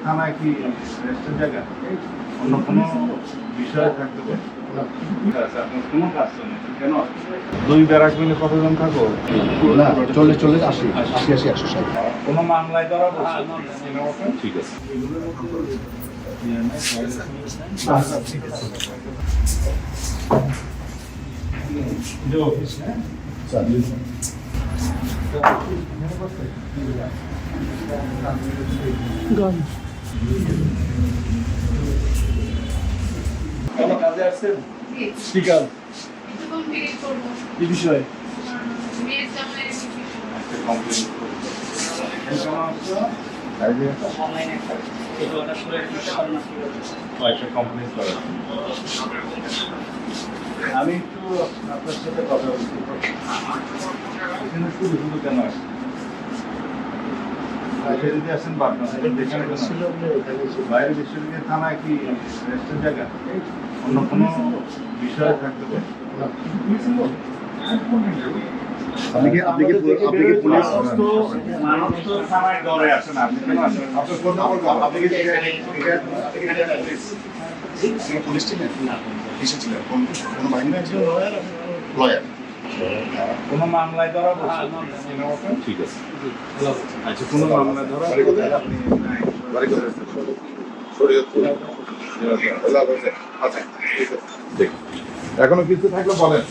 থানায় কি রেস্টের জায়গা অন্য কোনো বিষয় থাকতে পারে? আচ্ছা, আপনার কোনো কাজ নেই কেন? দুই ব্যারাক মিলে কতজন থাকো? না 40-40-80-80-80-160 কোনো মামলায় ধরা পড়ছে? ঠিক আছে। কোনো কাজে আসছেন? স্পিকার কি বিষয়? একটা কমপ্লেন একটা কমপ্লেন করার আমি একটু আপনার সাথে কথা বলছি। এখানে শুধু শুধু কেন আসছেন? বাইরে যদি আসেন বাড়না বাইরে বিশ্ববিদ্যালয় থানায় কি রেস্টের জায়গা অন্য কোনো বিষয় থাকতে পারে? আপনি কি পুলিশ মানুষ তো থানায় ডরে আসেন, আপনি কেন আসেন? আপনি কি পুলিশ ছিলেন? না, কিসে ছিলেন? কোন বাহিনী ছিল? লয়ার। কোনো মামলায় ধরা পড়ছে? ঠিক আছে। আচ্ছা, কোনো মামলায় ধরা পড়লে আপনি এখনো কিছু থাকলে বলেন।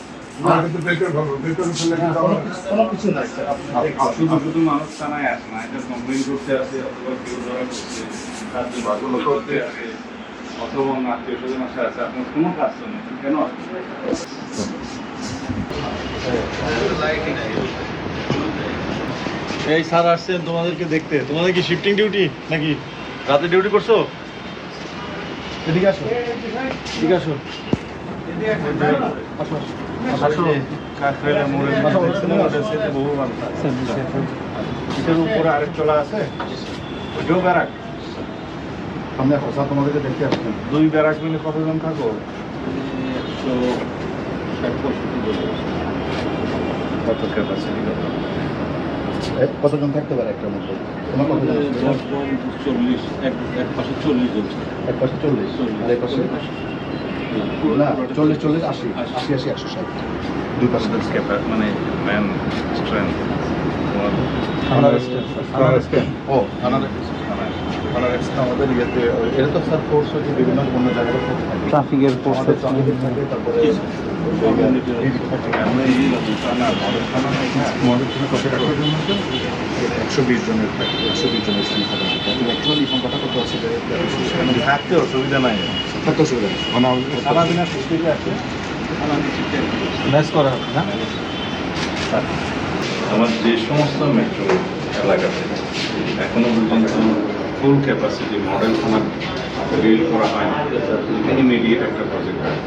কোনো কিছু নাই স্যার। শুধু শুধু মানুষ থানায় আসে না, এটা কমপ্লেন করতে আসে অথবা কেউ ধরা পড়ছে তার জন্য ভালো করতে আসে অথবা অন্য আত্মীয় স্বজন আসে আছে, আপনার কোনো কাজ তো নেই কেন? এই স্যার আসছেন তোমাদেরকে দেখতে। তোমাদের কি শিফটিং ডিউটি নাকি রাতে ডিউটি করছো? এদিকে আসো, এদিকে আসো, আসো, আসো। কাকরাইলের মোড়ে বহু মানুষ আছে। এটার উপরে আরেক তলা আছে, ওইটাও ব্যারাক। সামনে আসো স্যার, তোমাদেরকে দেখতে আসছেন। দুই ব্যারাক মিলে কতজন থাকো? কত ক্যাপাসিটি? কতজন থাকতে পারে একটার মধ্যে? তোমার কতজন? 40, এক পাশে 40 জন। এক পাশে 40 আর এক পাশে না 40-40-80-80-160 দুই পাশে। মানে ম্যান স্ট্রেংথ থানার স্ট্যান্ড। ও থানার আমাদের ইয়েতে এটা তো স্যার ফোর্স হচ্ছে বিভিন্ন অন্য জায়গায় ফোর্স থাকে, ট্রাফিকের আমাদের ট্রাফিক থাকে, তারপরে মডেল থানা কত 120 জনের থাকে, 120 জনের স্ট্যান্ড থাকে। কিন্তু অ্যাকচুয়ালি সংখ্যাটা কত আছে থাকতে অসুবিধা নাই, থাকতে অসুবিধা নেই। মানে সারাদিনের সুস্থিতে আছে ম্যাচ করা হবে না? আমার যে সমস্ত মেট্রো এলাকাতে এখনো পর্যন্ত ফুল ক্যাপাসিটি মডেল থানা রেল করা হয় না, ইমিডিয়েট একটা প্রজেক্ট হয়।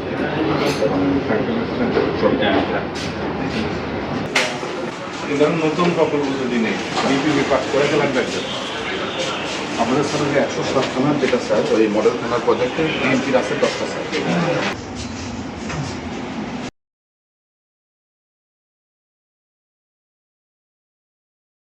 ধরুন নতুন প্রকল্প যদি নেই বিপিবি পাস করে লাগবে একটা। আমাদের স্যার 107 থানার যেটা স্যার ওই মডেল থানার প্রজেক্টে বিএনপির আছে 10টা স্যার।